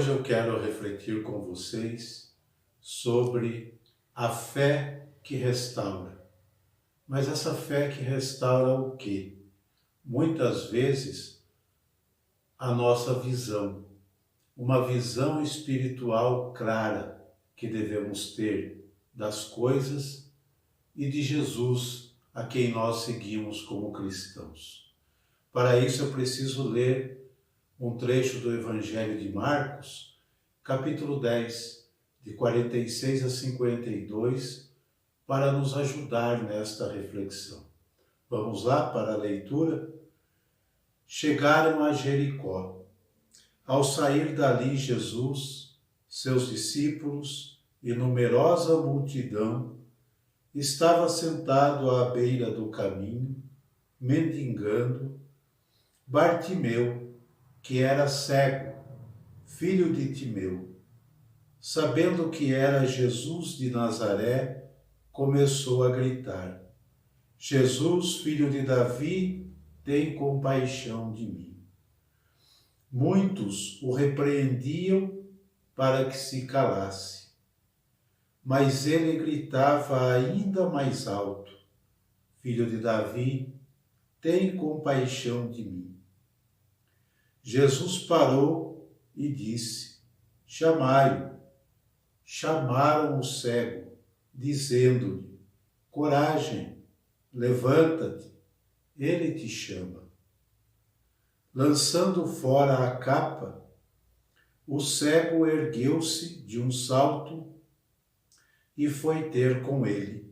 Hoje eu quero refletir com vocês sobre a fé que restaura. Mas essa fé que restaura o quê? Muitas vezes a nossa visão, uma visão espiritual clara que devemos ter das coisas e de Jesus, a quem nós seguimos como cristãos. Para isso eu preciso ler um trecho do Evangelho de Marcos, capítulo 10, de 46 a 52, para nos ajudar nesta reflexão. Vamos lá para a leitura? Chegaram a Jericó. Ao sair dali, Jesus, seus discípulos e numerosa multidão estava sentado à beira do caminho, mendigando. Bartimeu, que era cego, filho de Timeu, sabendo que era Jesus de Nazaré, começou a gritar: Jesus, filho de Davi, tem compaixão de mim. Muitos o repreendiam para que se calasse, mas ele gritava ainda mais alto: Filho de Davi, tem compaixão de mim. Jesus parou e disse: Chamai-o. Chamaram o cego, dizendo-lhe: Coragem, levanta-te, ele te chama. Lançando fora a capa, o cego ergueu-se de um salto e foi ter com ele.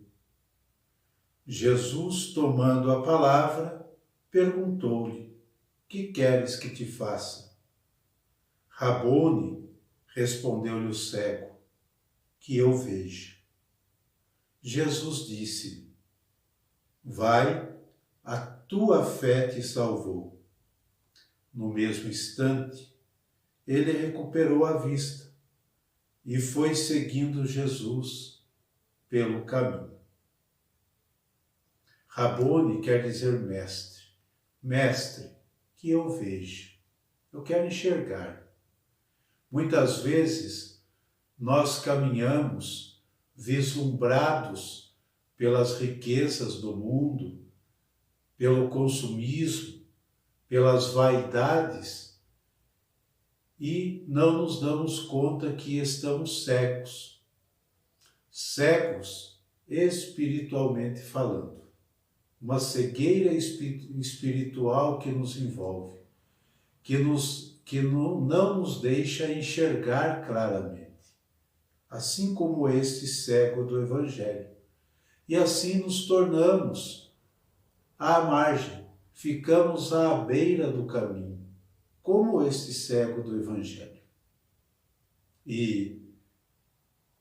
Jesus, tomando a palavra, perguntou-lhe: Que queres que te faça? Rabone, respondeu-lhe o cego, que eu veja. Jesus disse: Vai, a tua fé te salvou. No mesmo instante, ele recuperou a vista e foi seguindo Jesus pelo caminho. Rabone quer dizer mestre. Mestre, que eu veja. Eu quero enxergar. Muitas vezes nós caminhamos vislumbrados pelas riquezas do mundo, pelo consumismo, pelas vaidades e não nos damos conta que estamos cegos. Cegos espiritualmente falando. Uma cegueira espiritual que nos envolve, que não nos deixa enxergar claramente, assim como este cego do Evangelho. E assim nos tornamos à margem, ficamos à beira do caminho, como este cego do Evangelho. E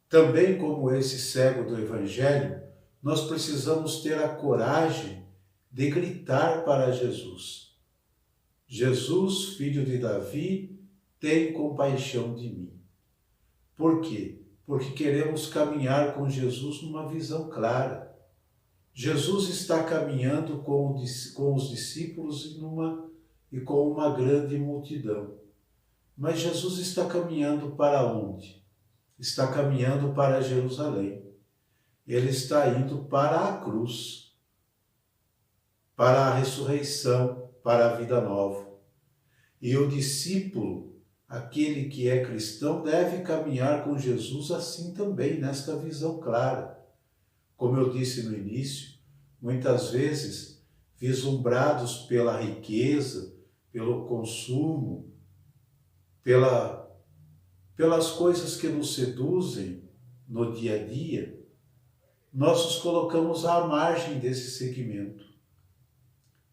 também como esse cego do Evangelho, nós precisamos ter a coragem de gritar para Jesus: Jesus, filho de Davi, tem compaixão de mim. Por quê? Porque queremos caminhar com Jesus numa visão clara. Jesus está caminhando com os discípulos e com uma grande multidão. Mas Jesus está caminhando para onde? Está caminhando para Jerusalém. Ele está indo para a cruz, para a ressurreição, para a vida nova. E o discípulo, aquele que é cristão, deve caminhar com Jesus assim também, nesta visão clara. Como eu disse no início, muitas vezes vislumbrados pela riqueza, pelo consumo, pelas coisas que nos seduzem no dia a dia, nós nos colocamos à margem desse segmento.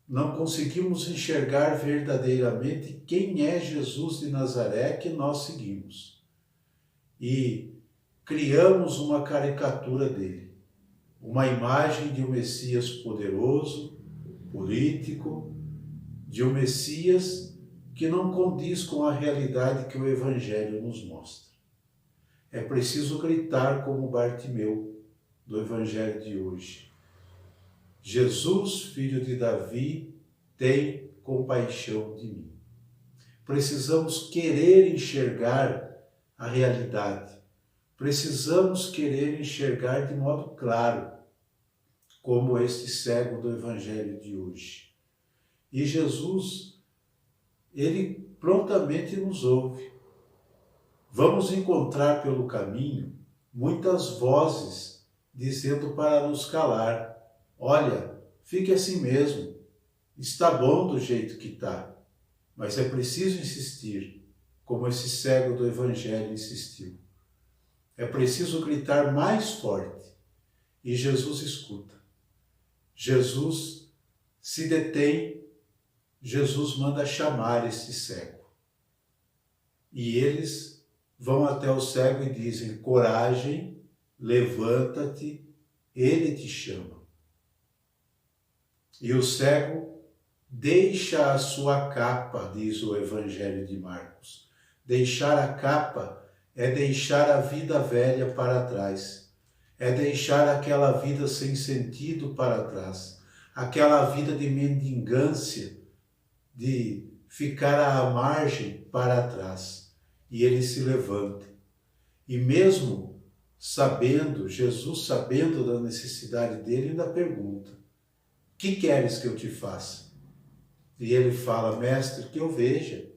Não conseguimos enxergar verdadeiramente quem é Jesus de Nazaré que nós seguimos. E criamos uma caricatura dele, uma imagem de um Messias poderoso, político, de um Messias que não condiz com a realidade que o Evangelho nos mostra. É preciso gritar como Bartimeu, do Evangelho de hoje: Jesus, filho de Davi, tem compaixão de mim. precisamos querer enxergar a realidade. Precisamos querer enxergar de modo claro, como este cego do Evangelho de hoje. E Jesus, ele prontamente nos ouve. Vamos encontrar pelo caminho muitas vozes dizendo para nos calar: olha, fique assim mesmo, está bom do jeito que está, mas é preciso insistir, como esse cego do Evangelho insistiu. É preciso gritar mais forte. E Jesus escuta. Jesus se detém, Jesus manda chamar este cego. E eles vão até o cego e dizem: coragem, levanta-te, ele te chama. E o cego deixa a sua capa, diz o Evangelho de Marcos. Deixar a capa é deixar a vida velha para trás, é deixar aquela vida sem sentido para trás, aquela vida de mendigância, de ficar à margem para trás. E ele se levanta. E mesmo sabendo, Jesus sabendo da necessidade dele, ainda pergunta: que queres que eu te faça? E ele fala: mestre, que eu veja.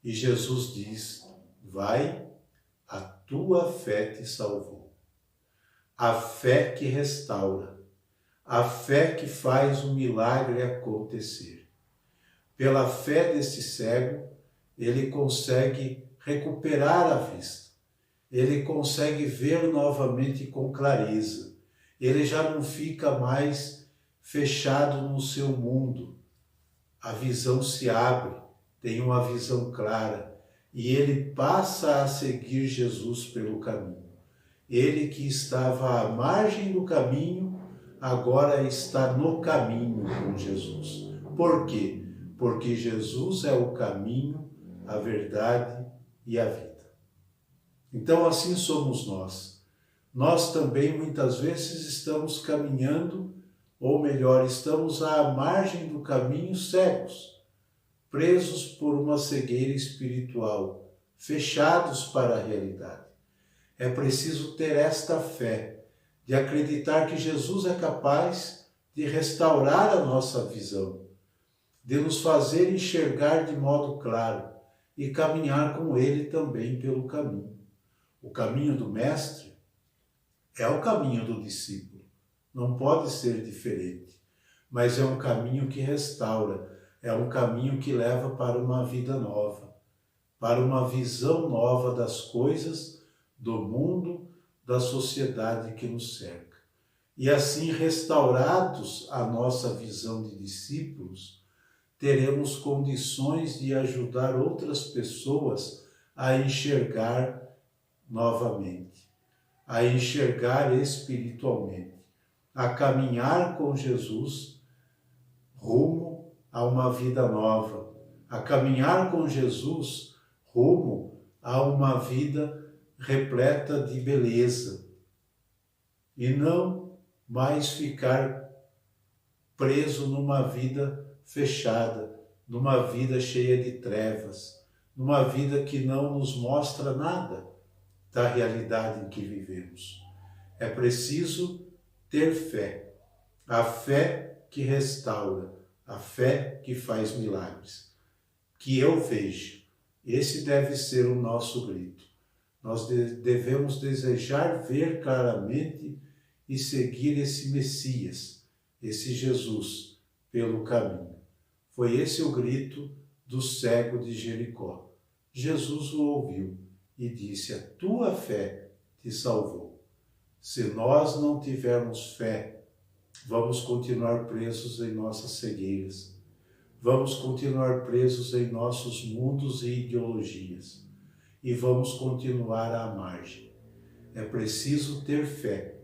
E Jesus diz: vai, a tua fé te salvou. A fé que restaura, a fé que faz o milagre acontecer. Pela fé deste cego, ele consegue recuperar a vista. Ele consegue ver novamente com clareza. Ele já não fica mais fechado no seu mundo. A visão se abre, tem uma visão clara. E ele passa a seguir Jesus pelo caminho. Ele que estava à margem do caminho, agora está no caminho com Jesus. Por quê? Porque Jesus é o caminho, a verdade e a vida. Então assim somos nós. Nós também muitas vezes estamos caminhando, ou melhor, estamos à margem do caminho cegos, presos por uma cegueira espiritual, fechados para a realidade. É preciso ter esta fé, de acreditar que Jesus é capaz de restaurar a nossa visão, de nos fazer enxergar de modo claro e caminhar com Ele também pelo caminho. O caminho do Mestre é o caminho do discípulo, não pode ser diferente, mas é um caminho que restaura, é um caminho que leva para uma vida nova, para uma visão nova das coisas, do mundo, da sociedade que nos cerca. E assim, restaurados a nossa visão de discípulos, teremos condições de ajudar outras pessoas a enxergar novamente, a enxergar espiritualmente, a caminhar com Jesus rumo a uma vida nova, a caminhar com Jesus rumo a uma vida repleta de beleza e não mais ficar preso numa vida fechada, numa vida cheia de trevas, numa vida que não nos mostra nada da realidade em que vivemos. É preciso ter fé, a fé que restaura, a fé que faz milagres. Que eu veja, esse deve ser o nosso grito. Nós devemos desejar ver claramente e seguir esse Messias, esse Jesus, pelo caminho. Foi esse o grito do cego de Jericó. Jesus o ouviu e disse: a tua fé te salvou. Se nós não tivermos fé, vamos continuar presos em nossas cegueiras. Vamos continuar presos em nossos mundos e ideologias. E vamos continuar à margem. É preciso ter fé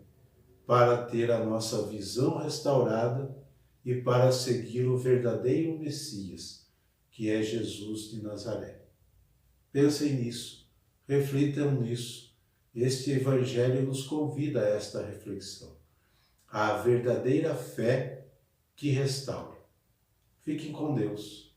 para ter a nossa visão restaurada e para seguir o verdadeiro Messias, que é Jesus de Nazaré. Pensem nisso, reflitam nisso. Este Evangelho nos convida a esta reflexão. A verdadeira fé que restaura. Fiquem com Deus.